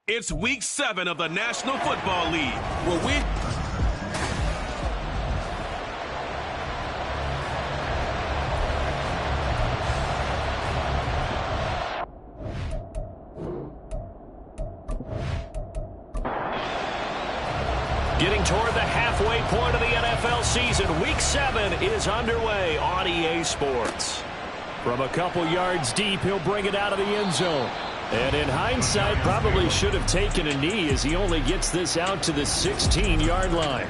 It's Week 7 of the National Football League. Will win. Getting toward the halfway point of the NFL season, Week 7 is underway on EA Sports. From a couple yards deep, he'll bring it out of the end zone. And in hindsight, probably should have taken a knee as he only gets this out to the 16-yard line.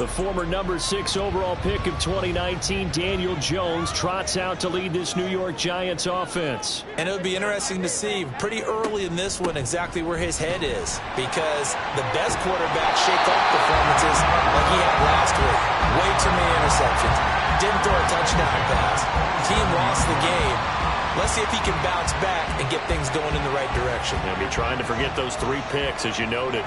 The former number 6 overall pick of 2019, Daniel Jones, trots out to lead this New York Giants offense. And it would be interesting to see pretty early in this one exactly where his head is, because the best quarterback shake off performances like he had last week. Way too many interceptions. Didn't throw a touchdown pass. The team lost the game. Let's see if he can bounce back and get things going in the right direction. He'll be trying to forget those 3 picks, as you noted.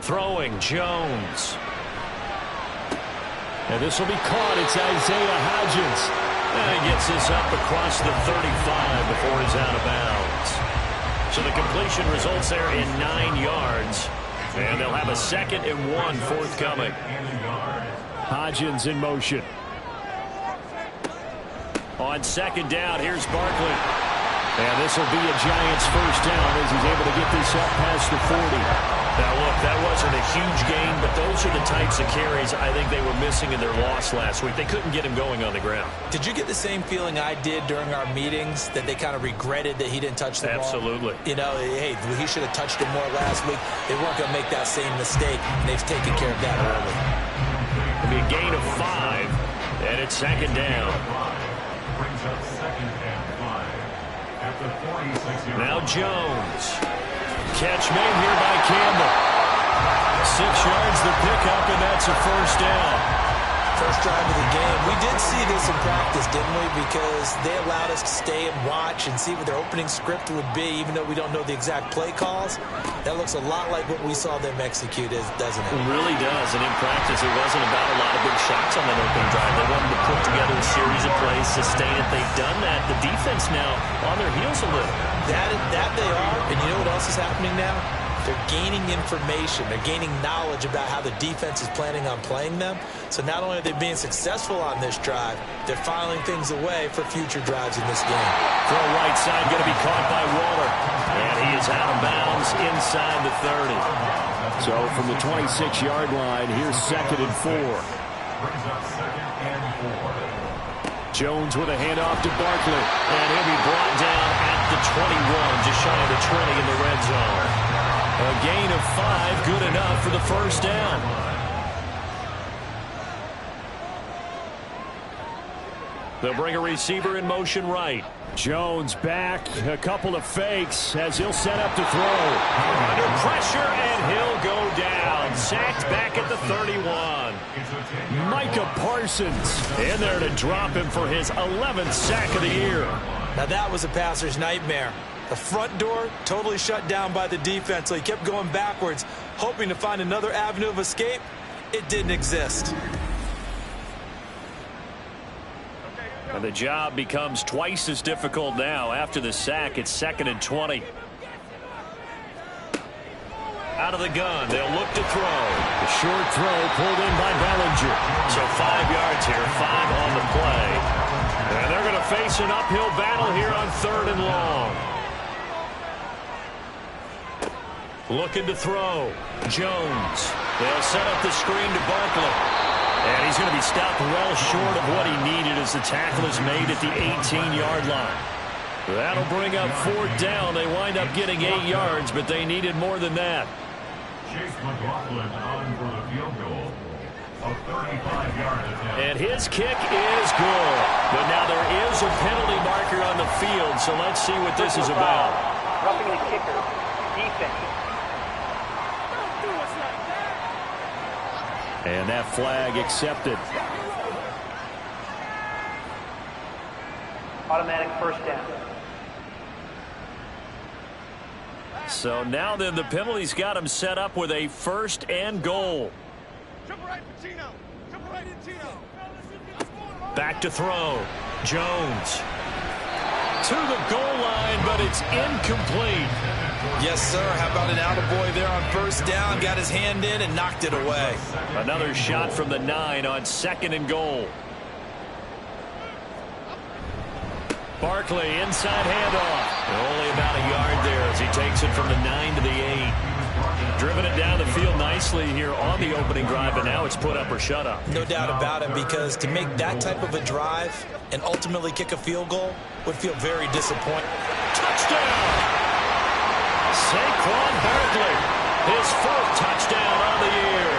Throwing, Jones. And this will be caught. It's Isaiah Hodgins. And he gets this up across the 35 before he's out of bounds. So the completion results there in 9 yards. And they'll have a 2nd and 1 forthcoming. Hodgins in motion. On 2nd down, here's Barkley. And this will be a Giants first down as he's able to get this up past the 40. Now, look, that wasn't a huge gain, but those are the types of carries I think they were missing in their loss last week. They couldn't get him going on the ground. Did you get the same feeling I did during our meetings, that they kind of regretted that he didn't touch the ball? Absolutely. You know, hey, he should have touched it more last week. They weren't going to make that same mistake, and they've taken care of that early. It'll be a gain of 5, and it's 2nd down. Brings up 2nd and 5 at the 46-yard line. Now Jones. Catch made here by Campbell. 6 yards the pickup, and that's a first down. First drive of the game. We did see this in practice, didn't we? Because they allowed us to stay and watch and see what their opening script would be, even though we don't know the exact play calls. That looks a lot like what we saw them execute, doesn't it? It really does, and in practice it wasn't about a lot of big shots on that opening drive. They wanted to put together a series of plays, sustain it. They've done that. The defense now on their heels a little. That they are, and you know what else is happening now? They're gaining information. They're gaining knowledge about how the defense is planning on playing them. So not only are they being successful on this drive, they're filing things away for future drives in this game. Throw right side, going to be caught by Waller. And he is out of bounds inside the 30. So from the 26-yard line, here's 2nd and 4. Brings up 2nd and 4. Jones with a handoff to Barkley. And he'll be brought down at the 21, just shy of the 20 in the red zone. A gain of 5, good enough for the first down. They'll bring a receiver in motion right. Jones back, a couple of fakes as he'll set up to throw. Under pressure, and he'll go down. Sacked back at the 31. Micah Parsons in there to drop him for his 11th sack of the year. Now that was a passer's nightmare. The front door totally shut down by the defense, so he kept going backwards, hoping to find another avenue of escape. It didn't exist. And the job becomes twice as difficult now. After the sack, it's 2nd and 20. Out of the gun, they'll look to throw. The short throw pulled in by Bellinger. So 5 yards here, 5 on the play. And they're going to face an uphill battle here on 3rd and long. Looking to throw. Jones. They'll set up the screen to Barkley. And he's going to be stopped well short of what he needed as the tackle is made at the 18-yard line. That'll bring up 4th down. They wind up getting 8 yards, but they needed more than that. Chase McLaughlin on for the field goal. A 35-yard attempt. And his kick is good. But now there is a penalty marker on the field, so let's see what this is about. Roughing the kicker. Defense. And that flag accepted. Automatic first down. So now then the penalty's got him set up with a 1st and goal. Back to throw. Jones. to the goal line, but it's incomplete. Yes, sir. How about an attaboy there on first down? Got his hand in and knocked it away. Another shot from the 9 on 2nd and goal. Barkley, inside handoff. Only about a yard there as he takes it from the 9 to the 8. Driven it down the field nicely here on the opening drive, and now it's put up or shut up. No doubt about it, because to make that type of a drive and ultimately kick a field goal would feel very disappointing. Touchdown! Saquon Barkley, his 4th touchdown on the year.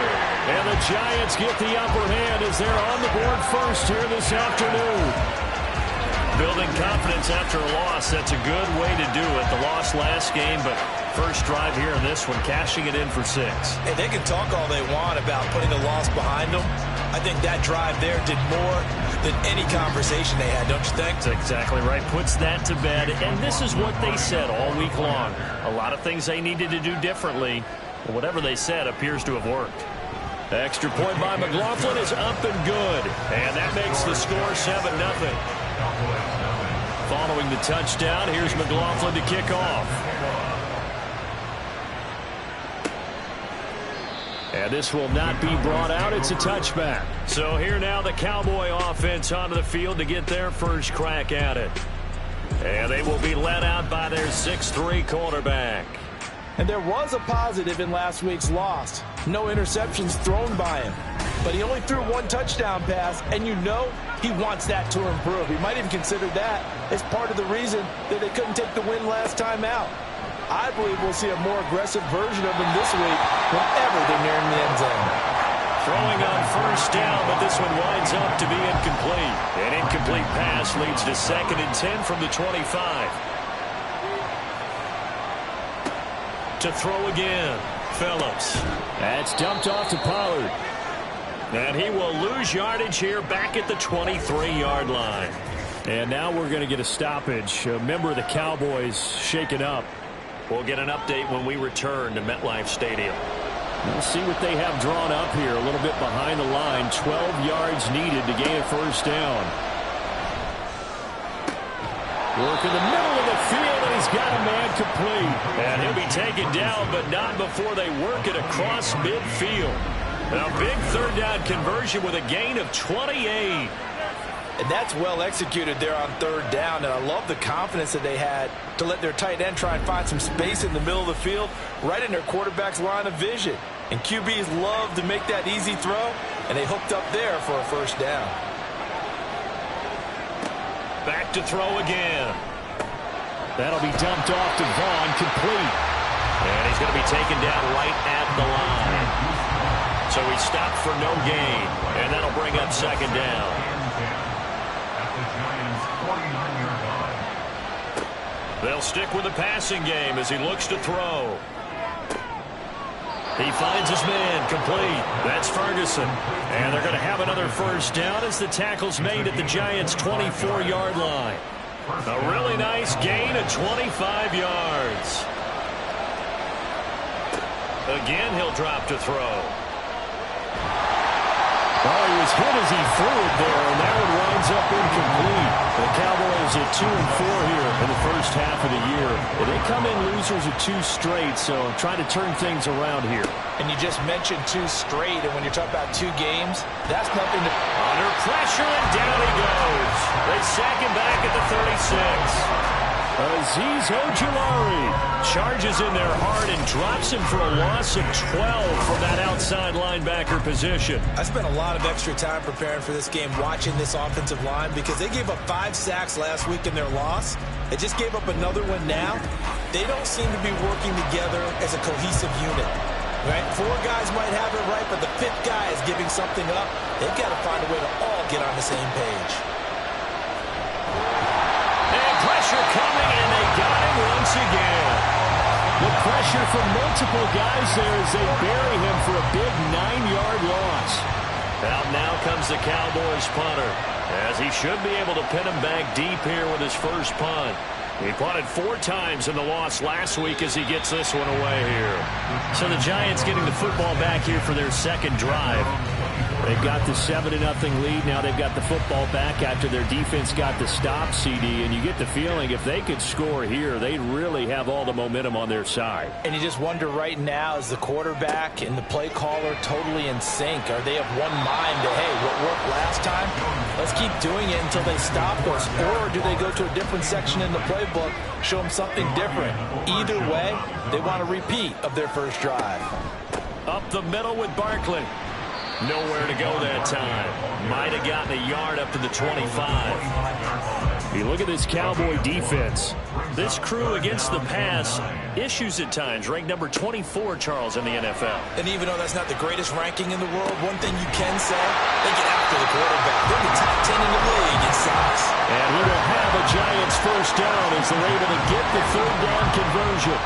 And the Giants get the upper hand as they're on the board first here this afternoon. Building confidence after a loss, that's a good way to do it. The loss last game, but first drive here in this one, cashing it in for 6. Hey, they can talk all they want about putting the loss behind them. I think that drive there did more than any conversation they had, don't you think? That's exactly right. Puts that to bed, and this is what they said all week long. A lot of things they needed to do differently, but whatever they said appears to have worked. The extra point by McLaughlin is up and good, and that makes the score 7-0. Following the touchdown, here's McLaughlin to kick off. And this will not be brought out. It's a touchback. So here now the Cowboy offense onto the field to get their first crack at it. And they will be led out by their 6'3" quarterback. And there was a positive in last week's loss. No interceptions thrown by him. But he only threw 1 touchdown pass, and you know he wants that to improve. He might even consider that as part of the reason that they couldn't take the win last time out. I believe we'll see a more aggressive version of him this week whenever they're nearing the end zone. Throwing on first down, but this one winds up to be incomplete. An incomplete pass leads to 2nd and 10 from the 25. To throw again, Phillips. That's dumped off to Pollard. And he will lose yardage here back at the 23-yard line. And now we're going to get a stoppage. A member of the Cowboys shaken up. We'll get an update when we return to MetLife Stadium. We'll see what they have drawn up here. A little bit behind the line. 12 yards needed to gain a first down. Work in the middle of the field, and he's got a man complete. And he'll be taken down, but not before they work it across midfield. A big 3rd down conversion with a gain of 28. And that's well executed there on 3rd down. And I love the confidence that they had to let their tight end try and find some space in the middle of the field, right in their quarterback's line of vision. And QBs love to make that easy throw, and they hooked up there for a first down. Back to throw again. That'll be dumped off to Vaughn, complete. And he's going to be taken down right at the line. So he stopped for no gain, and that'll bring up 2nd down. They'll stick with the passing game as he looks to throw. He finds his man, complete. That's Ferguson. And they're going to have another first down as the tackle's made at the Giants' 24-yard line. A really nice gain of 25 yards. Again, he'll drop to throw. Oh, he was hit as he threw it there, and that one winds up incomplete. The Cowboys at 2-4 here in the first half of the year. They come in losers of 2 straight, so try to turn things around here. And you just mentioned 2 straight, and when you're talking about 2 games, that's nothing to... Under pressure, and down he goes. They sack him back at the 36. Azeez Ojulari charges in there hard and drops him for a loss of 12 from that outside linebacker position. I spent a lot of extra time preparing for this game, watching this offensive line, because they gave up 5 sacks last week in their loss. They just gave up another one now. They don't seem to be working together as a cohesive unit. Right? 4 guys might have it right, but the 5th guy is giving something up. They've got to find a way to all get on the same page. Pressure coming, and they got him once again. The pressure from multiple guys there as they bury him for a big 9-yard loss. Out now comes the Cowboys punter, as he should be able to pin him back deep here with his first punt. He punted 4 times in the loss last week as he gets this one away here. So the Giants getting the football back here for their second drive. They've got the 7-0 lead. Now they've got the football back after their defense got the stop, CD. And you get the feeling if they could score here, they'd really have all the momentum on their side. And you just wonder right now, is the quarterback and the play caller totally in sync? Are they of one mind to, hey, what worked last time? Let's keep doing it until they stop us. Or do they go to a different section in the playbook, show them something different? Either way, they want a repeat of their first drive. Up the middle with Barkley. Nowhere to go that time. Might have gotten a yard up to the 25. You look at this Cowboy defense. This crew against the pass, issues at times. Ranked number 24, Charles, in the NFL. And even though that's not the greatest ranking in the world, one thing you can say, they get after the quarterback. They're the top 10 in the league in sacks. And we will have a Giants first down as they're able to get the third down conversion.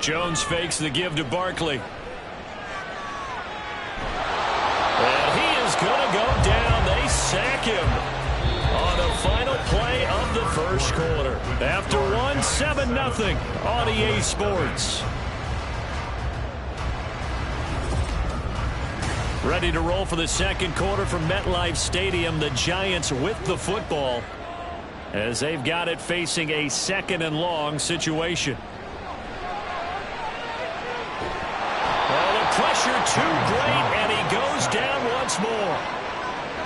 Jones fakes the give to Barkley. And he is going to go down. They sack him on the final play of the first quarter. After 7-0 on EA Sports. Ready to roll for the second quarter from MetLife Stadium. The Giants with the football as they've got it facing a 2nd and long situation. Well, the pressure too great, and he goes down once more.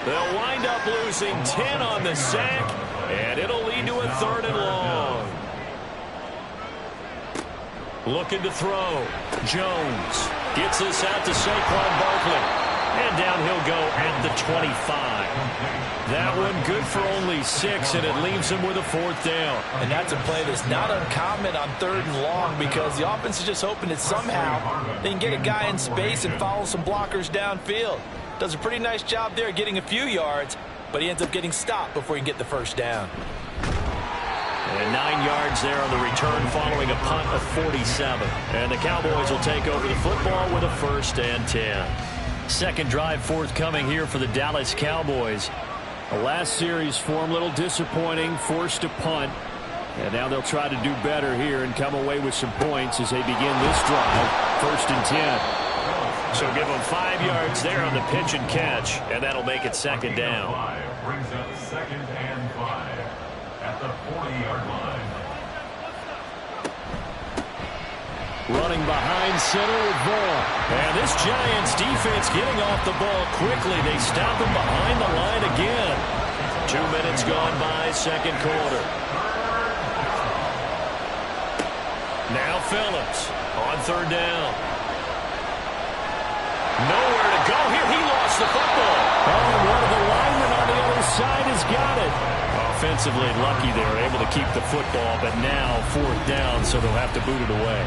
They'll wind up losing 10 on the sack, and it'll lead to a 3rd and long. Looking to throw. Jones gets this out to Saquon Barkley. And down he'll go at the 25. That one good for only 6, and it leaves him with a 4th down. And that's a play that's not uncommon on 3rd and long because the offense is just hoping that somehow they can get a guy in space and follow some blockers downfield. Does a pretty nice job there getting a few yards, but he ends up getting stopped before he can get the 1st down. And 9 yards there on the return following a punt of 47. And the Cowboys will take over the football with a 1st and 10. Second drive forthcoming here for the Dallas Cowboys. The last series form a little disappointing, forced to punt. And now they'll try to do better here and come away with some points as they begin this drive. 1st and 10. So give them 5 yards there on the pitch and catch, and that'll make it 2nd down. Brings up 2nd and 5 at the 40-yard line. Running behind center with Vaughn. And this Giants defense getting off the ball quickly. They stop him behind the line again. 2 minutes gone by, second quarter. Now Phillips on 3rd down. Nowhere to go here. He lost the football. Oh, and one of the linemen on the other side has got it. Offensively lucky they were able to keep the football, but now 4th down, so they'll have to boot it away.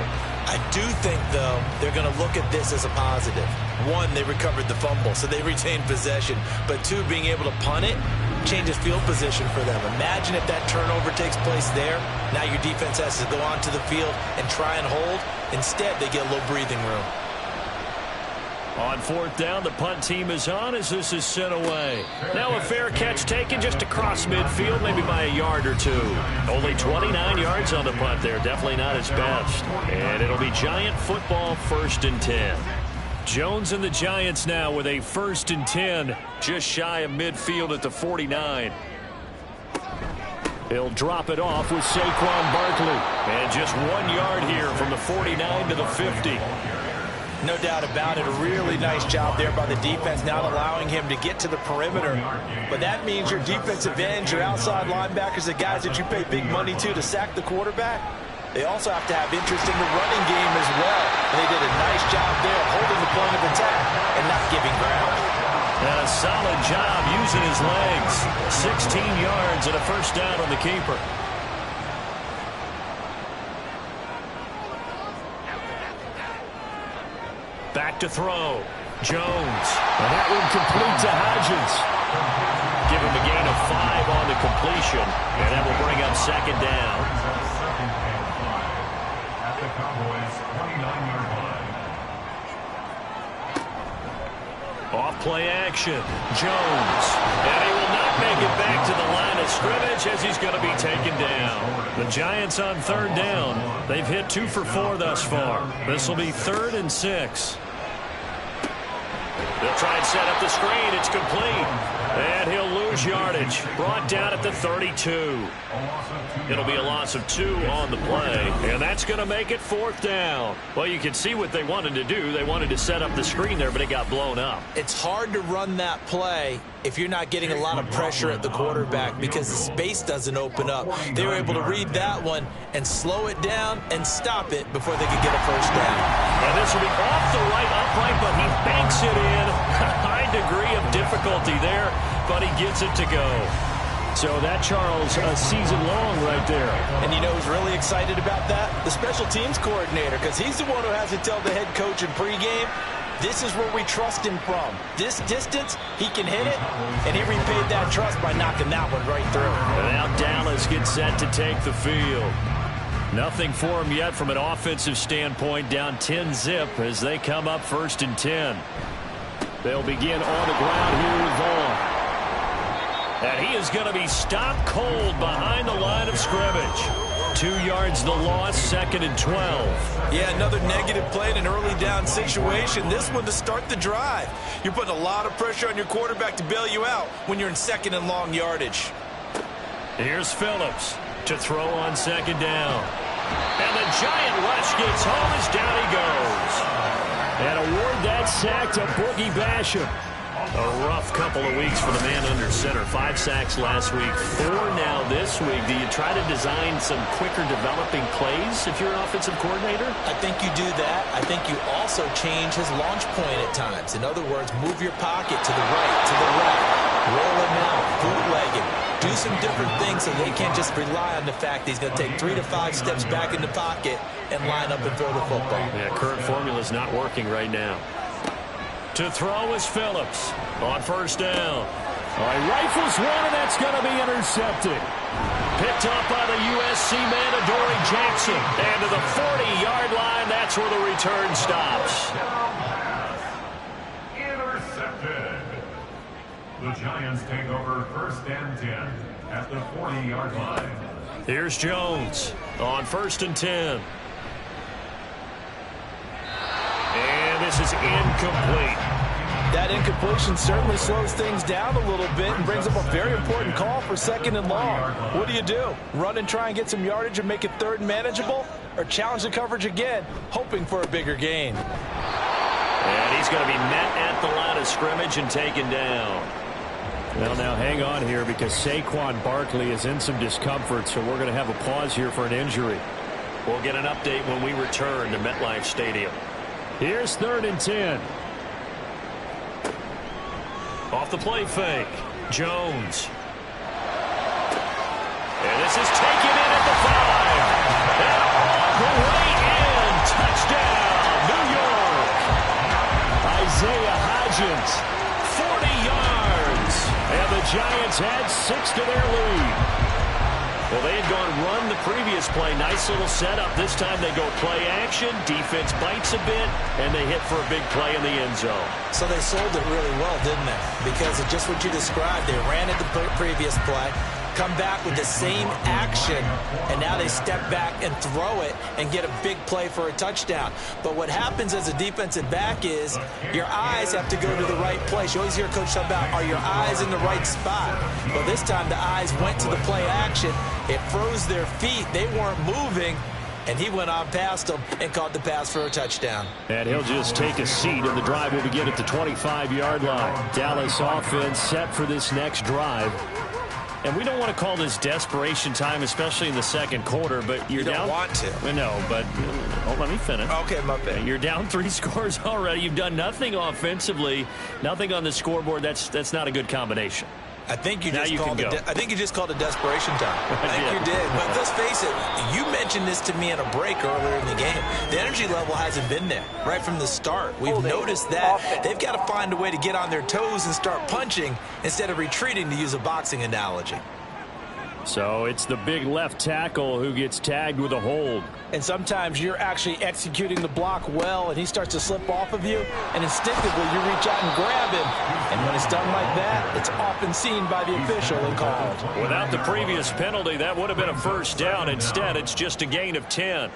I do think, though, they're going to look at this as a positive. 1, they recovered the fumble, so they retained possession. But 2, being able to punt it changes field position for them. Imagine if that turnover takes place there. Now your defense has to go onto the field and try and hold. Instead, they get a little breathing room. On 4th down, the punt team is on as this is sent away. Now a fair catch taken just across midfield, maybe by a yard or 2. Only 29 yards on the punt there. Definitely not his best. And it'll be Giant football, 1st and 10. Jones and the Giants now with a 1st and 10, just shy of midfield at the 49. He'll drop it off with Saquon Barkley. And just 1 yard here from the 49 to the 50. No doubt about it. A really nice job there by the defense, not allowing him to get to the perimeter. But that means your defensive ends, your outside linebackers, the guys that you pay big money to sack the quarterback, they also have to have interest in the running game as well. And they did a nice job there holding the point of attack and not giving ground. And a solid job using his legs. 16 yards and a 1st down on the keeper. Back to throw. Jones. And that one complete to Hodgins. Give him a gain of 5 on the completion. And that will bring up 2nd down. At the Cowboys' 29-yard line. Off play action. Jones. And he will not make it back to the line of scrimmage as he's going to be taken down. The Giants on 3rd down. They've hit 2 for 4 thus far. This will be 3rd and 6. They'll try and set up the screen. It's complete. And he'll lose yardage. Brought down at the 32. It'll be a loss of 2 on the play. And that's going to make it 4th down. Well, you can see what they wanted to do. They wanted to set up the screen there, but it got blown up. It's hard to run that play if you're not getting a lot of pressure at the quarterback because the space doesn't open up. They were able to read that one and slow it down and stop it before they could get a 1st down. And this will be off the right upright, but he banks it in. High degree of difficulty there, but he gets it to go. So that, Charles, a season long right there. And you know who's really excited about that? The special teams coordinator, because he's the one who has to tell the head coach in pregame, this is where we trust him from. This distance, he can hit it, and he repaid that trust by knocking that one right through. And now Dallas gets set to take the field. Nothing for them yet from an offensive standpoint, down 10-zip as they come up 1st and 10. They'll begin on the ground here with Vaughn. And he is going to be stopped cold behind the line of scrimmage. 2 yards the loss, 2nd and 12. Yeah, another negative play in an early down situation. This one to start the drive. You're putting a lot of pressure on your quarterback to bail you out when you're in 2nd and long yardage. Here's Phillips to throw on 2nd down. And the giant rush gets home as down he goes. And award that sack to Boogie Basham. A rough couple of weeks for the man under center. 5 sacks last week, 4 now this week. Do you try to design some quicker developing plays if you're an offensive coordinator? I think you do that. I think you also change his launch point at times. In other words, move your pocket to the right, to the left, roll him out, bootleg him. Do some different things so they can't just rely on the fact that he's going to take 3 to 5 steps back in the pocket and line up and throw the football. Yeah, current formula is not working right now. To throw is Phillips on 1st down. All right, rifles one, and that's going to be intercepted. Picked up by the USC man, Adoree Jackson. And to the 40-yard line, that's where the return stops. Intercepted. The Giants take over 1st and 10 at the 40-yard line. Here's Jones on 1st and 10. And this is incomplete. That incompletion certainly slows things down a little bit and brings up a very important call for 2nd and long. What do? Run and try and get some yardage and make it 3rd and manageable? Or challenge the coverage again, hoping for a bigger gain? And he's going to be met at the line of scrimmage and taken down. Well, now hang on here because Saquon Barkley is in some discomfort, so we're going to have a pause here for an injury. We'll get an update when we return to MetLife Stadium. Here's 3rd and 10. Off the play fake, Jones. And this is taken in at the 5. And all the way in. Touchdown, New York. Isaiah Hodgins, 40 yards. And the Giants add 6 to their lead. Well, they had gone run the previous play. Nice little setup. This time they go play action. Defense bites a bit, and they hit for a big play in the end zone. So they sold it really well, didn't they? Because of just what you described. They ran at the previous play, come back with the same action, and now they step back and throw it and get a big play for a touchdown. But what happens as a defensive back is your eyes have to go to the right place. You always hear Coach talk about, are your eyes in the right spot? Well, this time the eyes went to the play action. It froze their feet. They weren't moving, and he went on past them and caught the pass for a touchdown. And he'll just take a seat, and the drive will begin at the 25-yard line. Dallas offense set for this next drive. And we don't want to call this desperation time, especially in the 2nd quarter, but you're down. You don't want to. No, but let me finish. Okay, my bad. You're down 3 scores already. You've done nothing offensively, nothing on the scoreboard. That's not a good combination. I think you just called it desperation time. I think you did. But let's face it, you mentioned this to me in a break earlier in the game. The energy level hasn't been there right from the start. We've noticed that. They've got to find a way to get on their toes and start punching instead of retreating, to use a boxing analogy. So it's the big left tackle who gets tagged with a hold. And sometimes you're actually executing the block well, and he starts to slip off of you, and instinctively you reach out and grab him. And when it's done like that, it's often seen by the official and called. Without the previous penalty, that would have been a 1st down. Instead, it's just a gain of 10.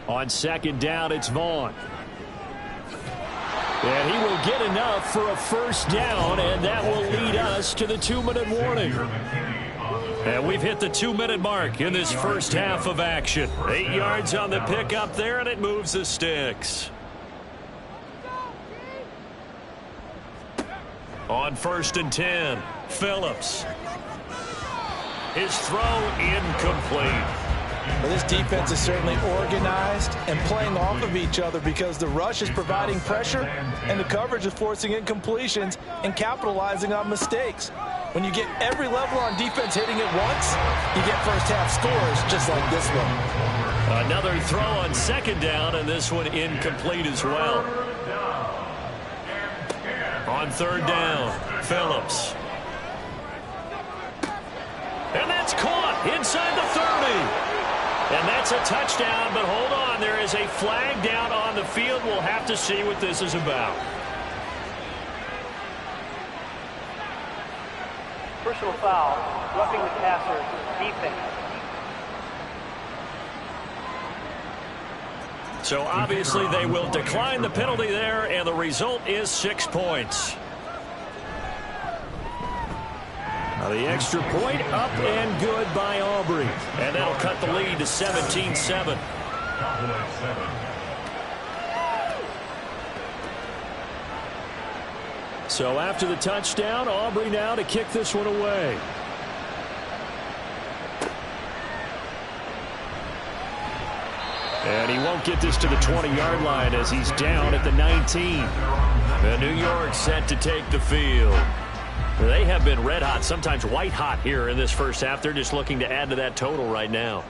On 2nd down, it's Vaughn. And he will get enough for a 1st down, and that will lead us to the 2-minute warning. And we've hit the 2-minute mark in this first half of action. 8 yards on the pickup there, and it moves the sticks. On 1st and 10, Phillips. His throw incomplete. Well, this defense is certainly organized and playing off of each other because the rush is providing pressure and the coverage is forcing incompletions and capitalizing on mistakes. When you get every level on defense hitting it once, you get first half scores just like this one. Another throw on 2nd down, and this one incomplete as well. On 3rd down, Phillips. It's caught inside the 30. And that's a touchdown, but hold on. There is a flag down on the field. We'll have to see what this is about. Personal foul, roughing the passer, defense. So obviously they will decline the penalty there, and the result is 6 points. Now the extra point up and good by Aubrey. And that'll cut the lead to 17-7. So after the touchdown, Aubrey now to kick this one away. And he won't get this to the 20-yard line as he's down at the 19. And New York set to take the field. They have been red hot, sometimes white hot here in this first half. They're just looking to add to that total right now.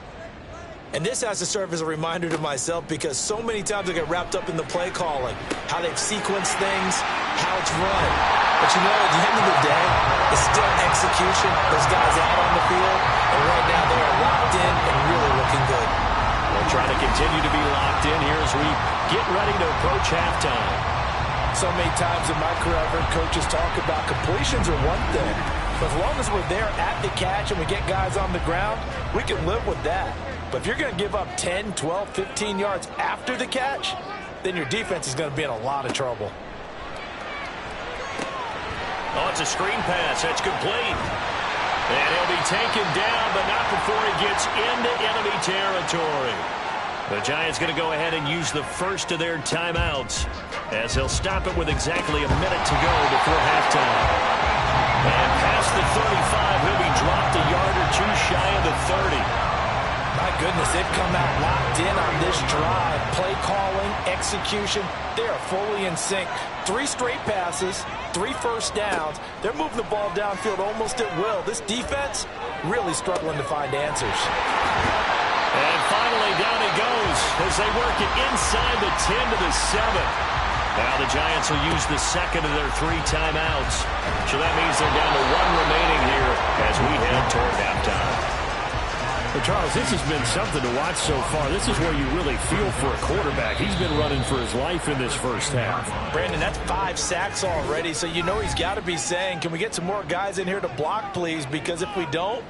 And this has to serve as a reminder to myself because so many times I get wrapped up in the play calling, how they've sequenced things, how it's run. But you know, at the end of the day, it's still execution. Those guys out on the field, and right now they are locked in and really looking good. We'll try to continue to be locked in here as we get ready to approach halftime. So many times in my career, I've heard coaches talk about completions are one thing. But as long as we're there at the catch and we get guys on the ground, we can live with that. But if you're going to give up 10, 12, 15 yards after the catch, then your defense is going to be in a lot of trouble. Oh, it's a screen pass. That's complete. And he'll be taken down, but not before he gets into enemy territory. The Giants going to go ahead and use the first of their timeouts as they'll stop it with exactly a minute to go before halftime. And past the 35, he'll be dropped a yard or two shy of the 30. My goodness, they've come out locked in on this drive. Play calling, execution, they are fully in sync. 3 straight passes, 3 first downs. They're moving the ball downfield almost at will. This defense really struggling to find answers. And finally, down he goes as they work it inside the 10 to the 7. Now the Giants will use the second of their 3 timeouts. So that means they're down to 1 remaining here as we head toward halftime. But Charles, this has been something to watch so far. This is where you really feel for a quarterback. He's been running for his life in this first half. Brandon, that's 5 sacks already, so you know he's got to be saying, can we get some more guys in here to block, please? Because if we don't,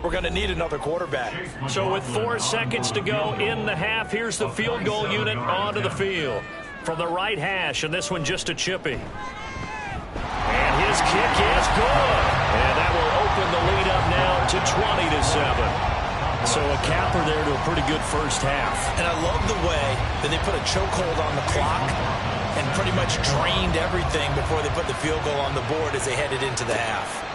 we're going to need another quarterback. So with 4 seconds to go in the half, here's the field goal unit onto the field. From the right hash, and this one just a chippy. And his kick is good. And that will open the lead up now to 20-7. So a capper there to a pretty good first half. And I love the way that they put a chokehold on the clock and pretty much drained everything before they put the field goal on the board as they headed into the half.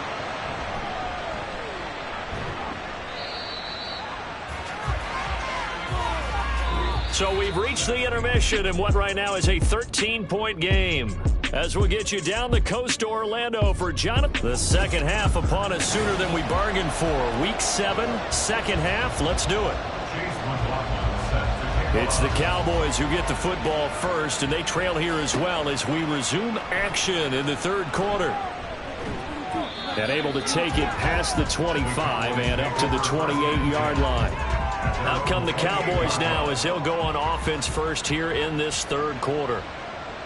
So we've reached the intermission in what right now is a 13-point game. As we'll get you down the coast to Orlando for Jonathan. The second half upon us sooner than we bargained for. Week 7, second half. Let's do it. It's the Cowboys who get the football first, and they trail here as well as we resume action in the third quarter. And able to take it past the 25 and up to the 28-yard line. Out come the Cowboys now as they'll go on offense first here in this third quarter.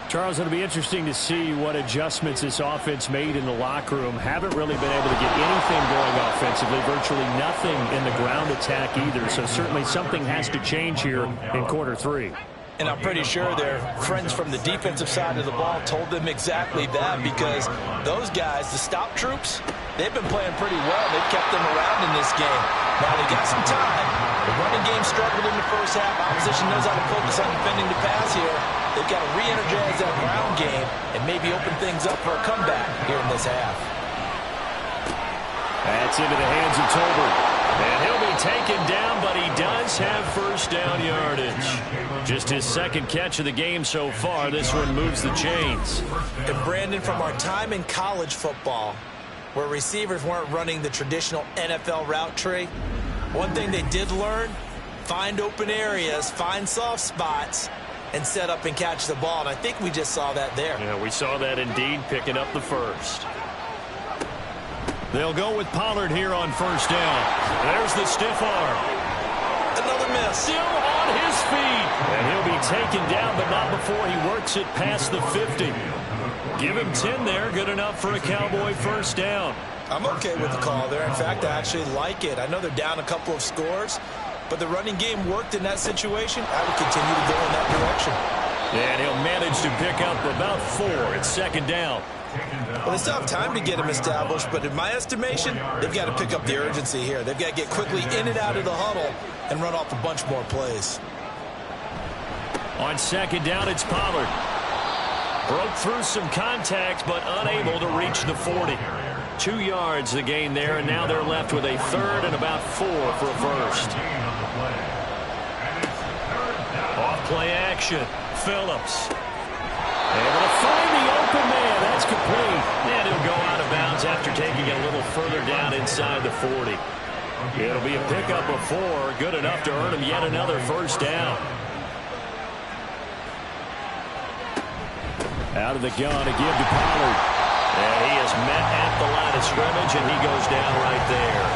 Charles, it'll be interesting to see what adjustments this offense made in the locker room. Haven't really been able to get anything going offensively, virtually nothing in the ground attack either. So certainly something has to change here in quarter 3. And I'm pretty sure their friends from the defensive side of the ball told them exactly that, because those guys, the stop troops, they've been playing pretty well. They've kept them around in this game. Now they got some time. The running game struggled in the first half. Opposition knows how to focus on defending the pass here. They've got to re-energize that ground game and maybe open things up for a comeback here in this half. That's into the hands of Tolbert. And he'll be taken down, but he does have first down yardage. Just his second catch of the game so far. This one moves the chains. And Brandon, from our time in college football, where receivers weren't running the traditional NFL route tree, one thing they did learn, find open areas, find soft spots, and set up and catch the ball. And I think we just saw that there. Yeah, we saw that indeed, picking up the first. They'll go with Pollard here on first down. There's the stiff arm. Another miss. Still on his feet. And he'll be taken down, but not before he works it past the 50. Give him 10 there. Good enough for a Cowboy first down. I'm okay with the call there. In fact, I actually like it. I know they're down a couple of scores, but the running game worked in that situation. I would continue to go in that direction. And he'll manage to pick up about 4. It's second down. Well, they still have time to get him established, but in my estimation, they've got to pick up the urgency here. They've got to get quickly in and out of the huddle and run off a bunch more plays. On second down, it's Pollard. Broke through some contacts, but unable to reach the 40. 2 yards the gain there, and now they're left with a third and about 4 for a first. Off play action. Phillips. Able to find the open man. That's complete. And he'll go out of bounds after taking it a little further down inside the 40. It'll be a pickup of 4. Good enough to earn him yet another first down. Out of the gun to give to Pollard. And he is met at the line of scrimmage, and he goes down right there.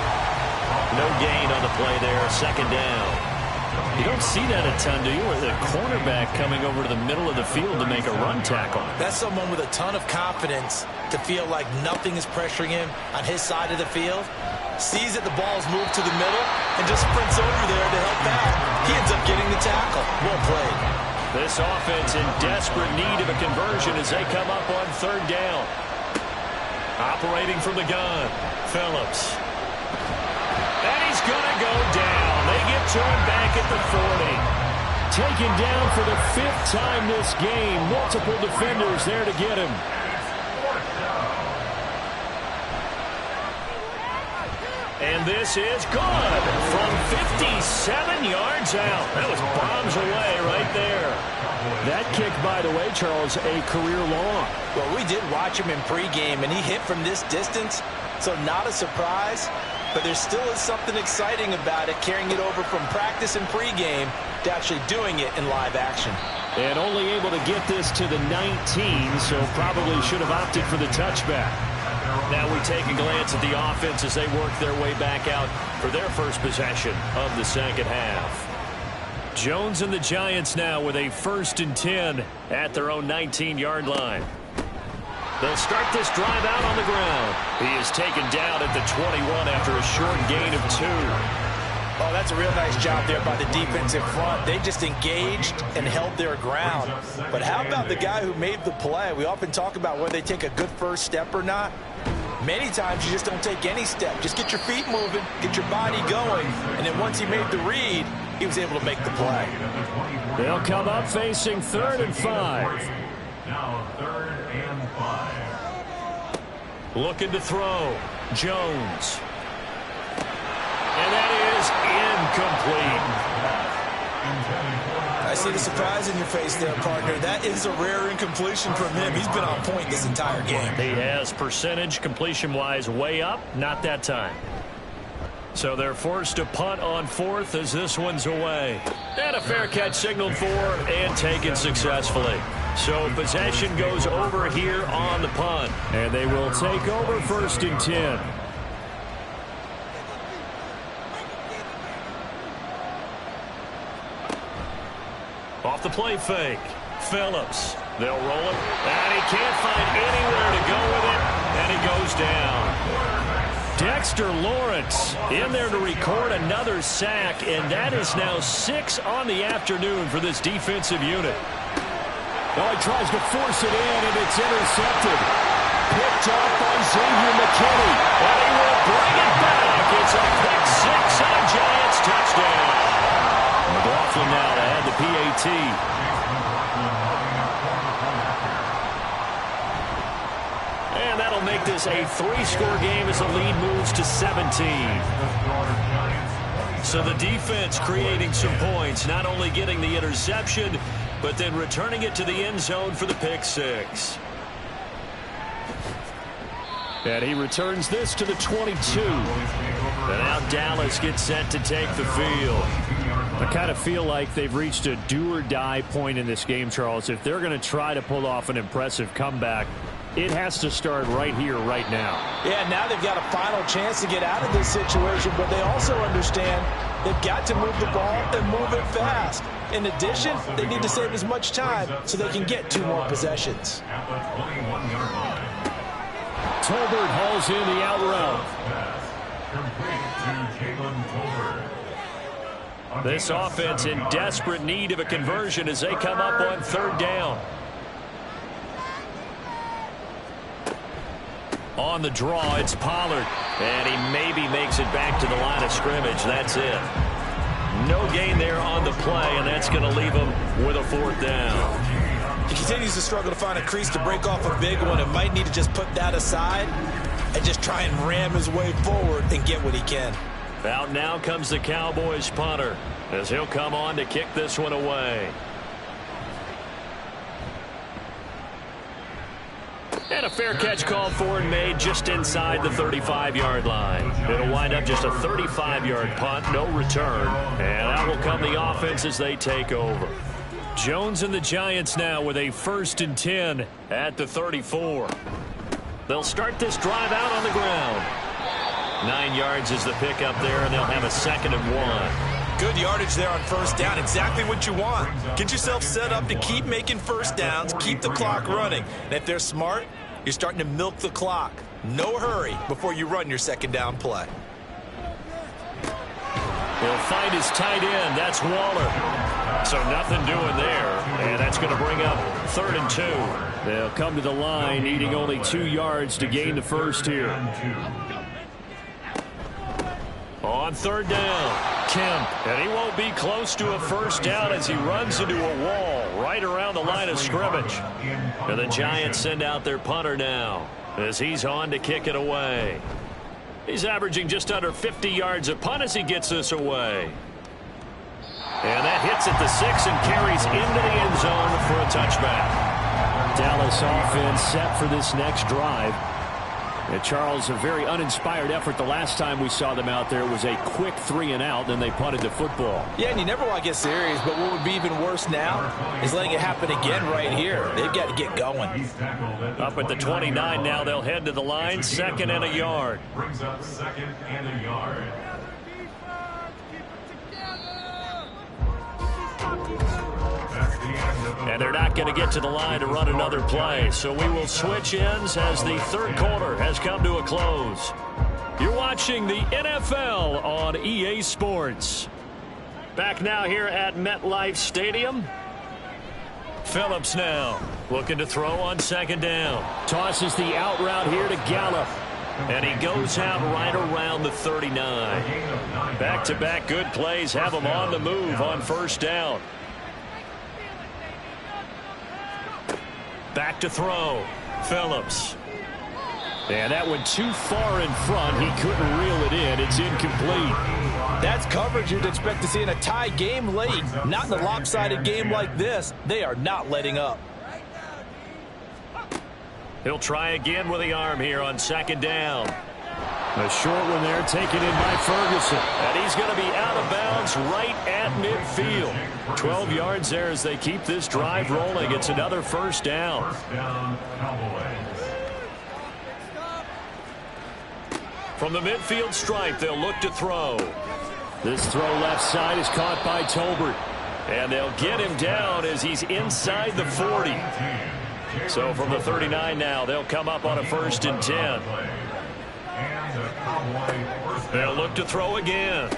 No gain on the play there. Second down. You don't see that a ton, do you? Or the cornerback coming over to the middle of the field to make a run tackle. That's someone with a ton of confidence to feel like nothing is pressuring him on his side of the field. Sees that the ball's moved to the middle and just sprints over there to help out. He ends up getting the tackle. Well played. This offense in desperate need of a conversion as they come up on third down. Operating from the gun, Phillips. And he's going to go down. They get to him back at the 40. Taken down for the 5th time this game. Multiple defenders there to get him. And this is good from 57 yards out. That was bombs away right there. That kick, by the way, Charles, a career long. Well, we did watch him in pregame, and he hit from this distance, so not a surprise. But there still is something exciting about it, carrying it over from practice and pregame to actually doing it in live action. And only able to get this to the 19, so probably should have opted for the touchback. Now we take a glance at the offense as they work their way back out for their first possession of the second half. Jones and the Giants now with a 1st and 10 at their own 19-yard line. They'll start this drive out on the ground. He is taken down at the 21 after a short gain of 2. Oh, that's a real nice job there by the defensive front. They just engaged and held their ground. But how about the guy who made the play? We often talk about whether they take a good first step or not. Many times you just don't take any step. Just get your feet moving, get your body going, and then once he made the read, he was able to make the play. They'll come up facing 3rd and 5. Now 3rd and 5. Looking to throw. Jones. And that is incomplete. I see the surprise in your face there, partner. That is a rare incompletion from him. He's been on point this entire game. He has percentage completion-wise way up. Not that time. So they're forced to punt on 4th as this one's away. And a fair catch signaled for and taken successfully. So possession goes over here on the punt. And they will take over 1st and 10. Off the play fake. Phillips. They'll roll it. And he can't find anywhere to go with it. And he goes down. Dexter Lawrence in there to record another sack. And that is now 6 on the afternoon for this defensive unit. Well, he tries to force it in, and it's intercepted. Picked up by Xavier McKinney. And he will bring it back. It's a pick 6 and a Giants touchdown. McLaughlin now to add the PAT. And that'll make this a 3-score game as the lead moves to 17. So the defense creating some points, not only getting the interception, but then returning it to the end zone for the pick 6. And he returns this to the 22. And now Dallas gets set to take the field. I kind of feel like they've reached a do-or-die point in this game, Charles. If they're going to try to pull off an impressive comeback, It has to start right here, right now. Yeah, now they've got a final chance to get out of this situation, but they also understand they've got to move the ball and move it fast. In addition, they need to save as much time so they can get 2 more possessions. At the 21-yard line. Tolbert hauls in the out route. Complete to Jalen Tolbert. This offense in desperate need of a conversion as they come up on 3rd down. On the draw, it's Pollard. And he maybe makes it back to the line of scrimmage. That's it. No gain there on the play, and that's going to leave him with a 4th down. He continues to struggle to find a crease to break off a big one and might need to just put that aside and just try and ram his way forward and get what he can. Out now comes the Cowboys punter as he'll come on to kick this one away. And a fair catch called for and made just inside the 35-yard line. It'll wind up just a 35-yard punt, no return. And out will come the offense as they take over. Jones and the Giants now with a 1st and 10 at the 34. They'll start this drive out on the ground. 9 yards is the pickup there, and they'll have a 2nd and 1. Good yardage there on 1st down. Exactly what you want. Get yourself set up to keep making 1st downs, keep the clock running. And if they're smart, you're starting to milk the clock. No hurry before you run your 2nd down play. He'll find his tight end. That's Waller. So nothing doing there. And that's going to bring up 3rd and 2. They'll come to the line needing only 2 yards to gain the 1st here. On 3rd down, Kemp. And he won't be close to a 1st down as he runs into a wall right around the line of scrimmage. And the Giants send out their punter now as he's on to kick it away. He's averaging just under 50 yards a punt as he gets this away. And that hits at the 6 and carries into the end zone for a touchback. Dallas offense set for this next drive. And Charles, a very uninspired effort the last time we saw them out there. It was a quick 3 and out, then they punted the football. Yeah, and you never want to get serious, but what would be even worse now is letting it happen again right here. They've got to get going. Up at the 29 now, they'll head to the line, 2nd and a yard. Brings up 2nd and a yard. And they're not going to get to the line to run another play. So we will switch ends as the 3rd quarter has come to a close. You're watching the NFL on EA Sports. Back now here at MetLife Stadium. Phillips now looking to throw on 2nd down. Tosses the out route here to Gallup. And he goes out right around the 39. Back-to-back good plays have him on the move on 1st down. Back to throw. Phillips. And that went too far in front. He couldn't reel it in. It's incomplete. That's coverage you'd expect to see in a tie game late. Not in a lopsided game like this. They are not letting up. He'll try again with the arm here on 2nd down. A short one there taken in by Ferguson. And he's going to be out of bounds right at midfield. 12 yards there as they keep this drive rolling. It's another 1st down. 1st down, Cowboys. From the midfield stripe, they'll look to throw. This throw left side is caught by Tolbert. And they'll get him down as he's inside the 40. So from the 39 now, they'll come up on a 1st and 10. They'll look to throw again.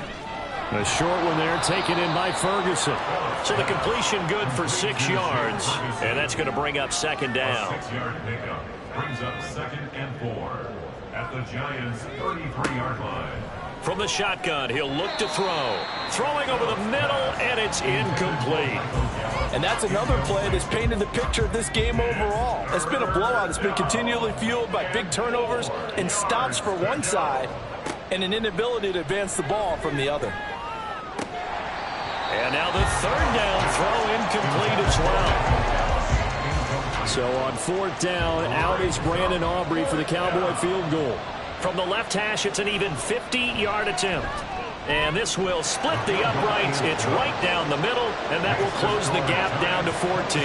A short one there taken in by Ferguson. So the completion good for 6 yards. And that's going to bring up 2nd down. 6-yard pickup brings up 2nd and 4 at the Giants' 33-yard line. From the shotgun, he'll look to throw. Throwing over the middle, and it's incomplete. And that's another play that's painted the picture of this game overall. It's been a blowout. It's been continually fueled by big turnovers and stops for one side and an inability to advance the ball from the other. And now the 3rd down throw incomplete as well. So on 4th down, out is Brandon Aubrey for the Cowboy field goal. From the left hash, it's an even 50-yard attempt. And this will split the uprights. It's right down the middle, and that will close the gap down to 14.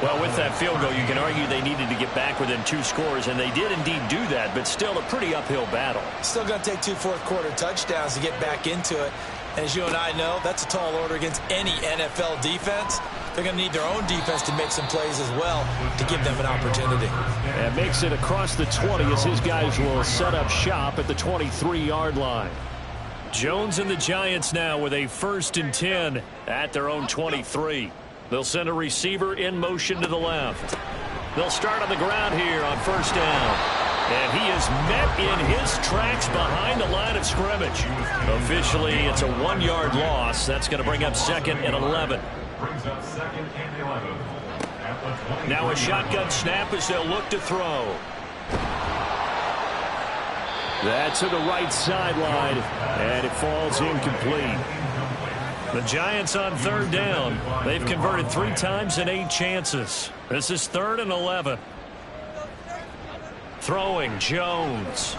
Well, with that field goal, you can argue they needed to get back within 2 scores, and they did indeed do that, but still a pretty uphill battle. Still going to take 2 fourth-quarter touchdowns to get back into it. As you and I know, that's a tall order against any NFL defense. They're going to need their own defense to make some plays as well to give them an opportunity. And makes it across the 20 as his guys will set up shop at the 23-yard line. Jones and the Giants now with a 1st and 10 at their own 23. They'll send a receiver in motion to the left. They'll start on the ground here on 1st down. And he is met in his tracks behind the line of scrimmage. Officially, it's a 1-yard loss. That's going to bring up 2nd and 11. Brings up 2nd and 11. At the Now a shotgun snap as they'll look to throw. That's to the right sideline, and it falls incomplete. The Giants on 3rd down. They've converted 3 times in 8 chances. This is 3rd and 11. Throwing, Jones.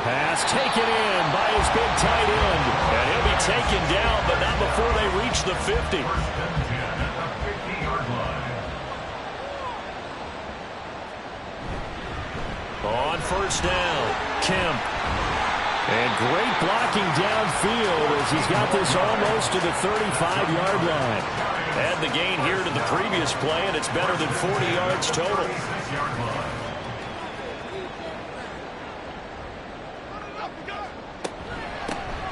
Pass taken in by his big tight end. And he'll be taken down, but not before they reach the 50. On 1st down, Kemp. And great blocking downfield as he's got this almost to the 35-yard line. Add the gain here to the previous play, and it's better than 40 yards total.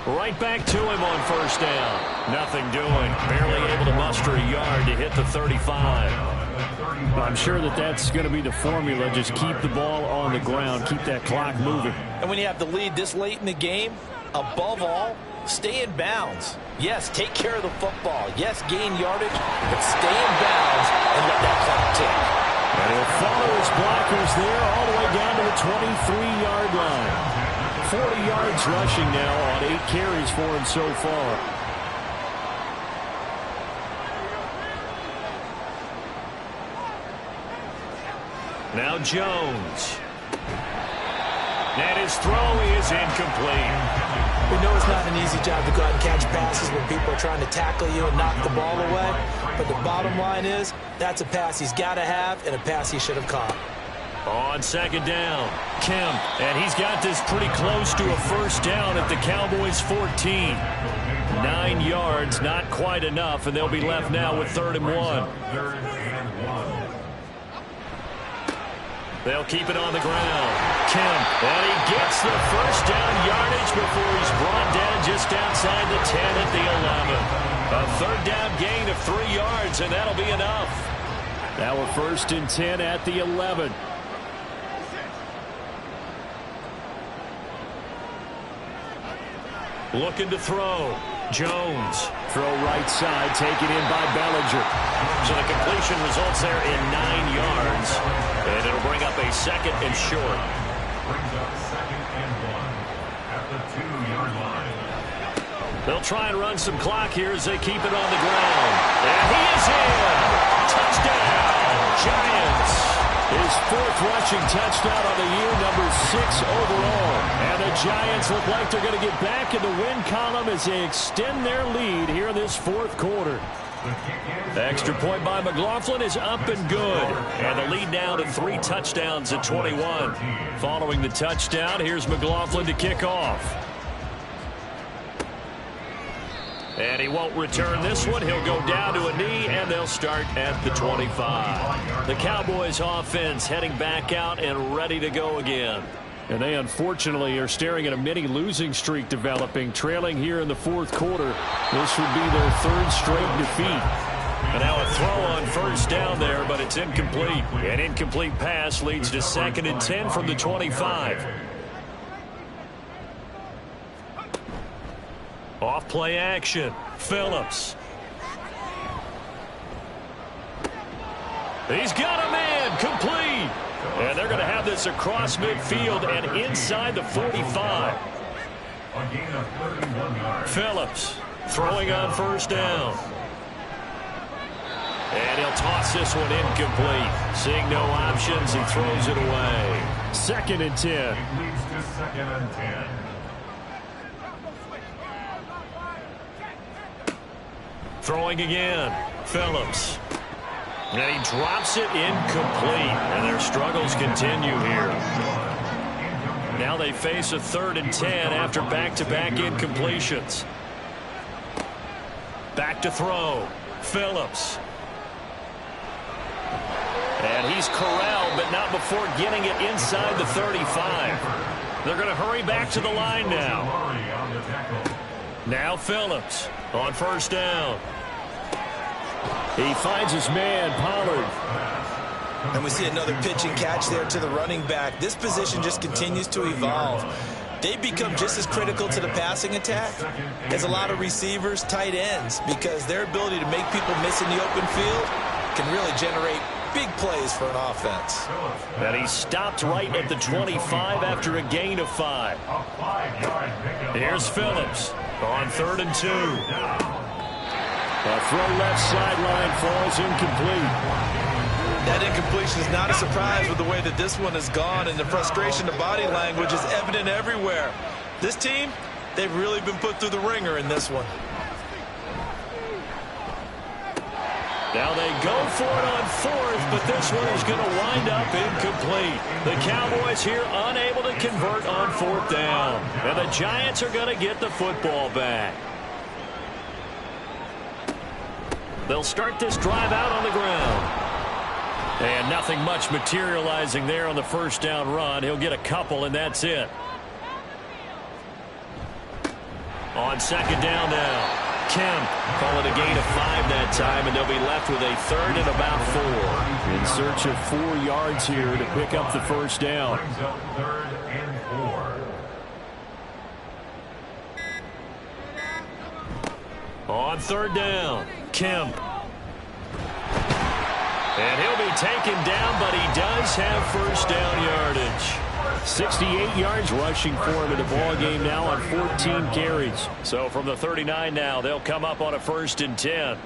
Right back to him on 1st down. Nothing doing. Barely able to muster a yard to hit the 35. I'm sure that's going to be the formula. Just keep the ball on the ground. Keep that clock moving. And when you have the lead this late in the game, above all, stay in bounds. Yes, take care of the football. Yes, gain yardage, but stay in bounds and let that clock tick. And he'll follow his blockers there all the way down to the 23-yard line. 40 yards rushing now on 8 carries for him so far. Now Jones. And his throw is incomplete. We know it's not an easy job to go out and catch passes when people are trying to tackle you and knock the ball away. But the bottom line is, that's a pass he's got to have and a pass he should have caught. On 2nd down, Kemp. And he's got this pretty close to a 1st down at the Cowboys' 14. 9 yards, not quite enough, and they'll be left now with 3rd and 1. They'll keep it on the ground. Kemp, and he gets the 1st down yardage before he's brought down just outside the 10 at the 11. A 3rd down gain of 3 yards, and that'll be enough. Now a 1st and 10 at the 11. Looking to throw. Jones. Throw right side, taken in by Bellinger. So the completion results there in 9 yards. And it'll bring up a 2nd and short. Brings up 2nd and 1 at the 2-yard line. They'll try and run some clock here as they keep it on the ground. And he is in! Touchdown! Giants! His 4th rushing touchdown on the year, number 6 overall. And the Giants look like they're going to get back in the win column as they extend their lead here in this 4th quarter. The extra point by McLaughlin is up and good. And the lead now to 3 touchdowns at 21. Following the touchdown, here's McLaughlin to kick off. And he won't return this one. He'll go down to a knee, and they'll start at the 25. The Cowboys offense heading back out and ready to go again. And they unfortunately are staring at a mini losing streak developing, trailing here in the 4th quarter. This would be their 3rd straight defeat. And now a throw on 1st down there, but it's incomplete. An incomplete pass leads to 2nd and 10 from the 25. Off play action. Phillips. He's got a man. Complete. And they're going to have this across midfield and inside the 45. A gain of 31 yards. Phillips throwing on 1st down. And he'll toss this one incomplete. Seeing no options, he throws it away. 2nd and 10. It leads to 2nd and 10. Throwing again. Phillips. And he drops it incomplete. And their struggles continue here. Now they face a 3rd and 10 after back-to-back incompletions. Back to throw. Phillips. And he's corralled, but not before getting it inside the 35. They're going to hurry back to the line now. Now Phillips on 1st down. He finds his man, Pollard. And we see another pitch and catch there to the running back. This position just continues to evolve. They've become just as critical to the passing attack as a lot of receivers, tight ends, because their ability to make people miss in the open field can really generate big plays for an offense. And he stopped right at the 25 after a gain of 5. Here's Phillips on 3rd and 2. A throw left sideline falls incomplete. That incompletion is not a surprise with the way that this one has gone, and the frustration, the body language is evident everywhere. This team, they've really been put through the ringer in this one. Now they go for it on 4th, but this one is going to wind up incomplete. The Cowboys here unable to convert on 4th down. And the Giants are going to get the football back. They'll start this drive out on the ground. And nothing much materializing there on the 1st down run. He'll get a couple, and that's it. On 2nd down now. Kemp, call it a gain of 5 that time, and they'll be left with a 3rd and about 4. In search of 4 yards here to pick up the 1st down. 3rd and 4. On 3rd down, Kemp. And he'll be taken down, but he does have 1st down yardage. 68 yards rushing for him in the ball game now on 14 carries. So from the 39 now, they'll come up on a 1st and 10.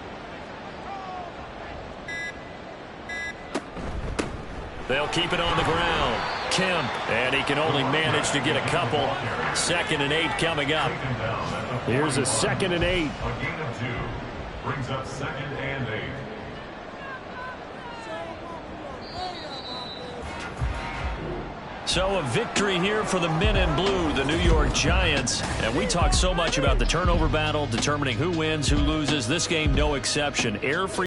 They'll keep it on the ground. Kemp, and he can only manage to get a couple. 2nd and 8 coming up. Here's a 2nd and 8. A gain of 2 brings up 2nd and 8. So a victory here for the men in blue, the New York Giants. And we talk so much about the turnover battle, determining who wins, who loses. This game, no exception. Air free.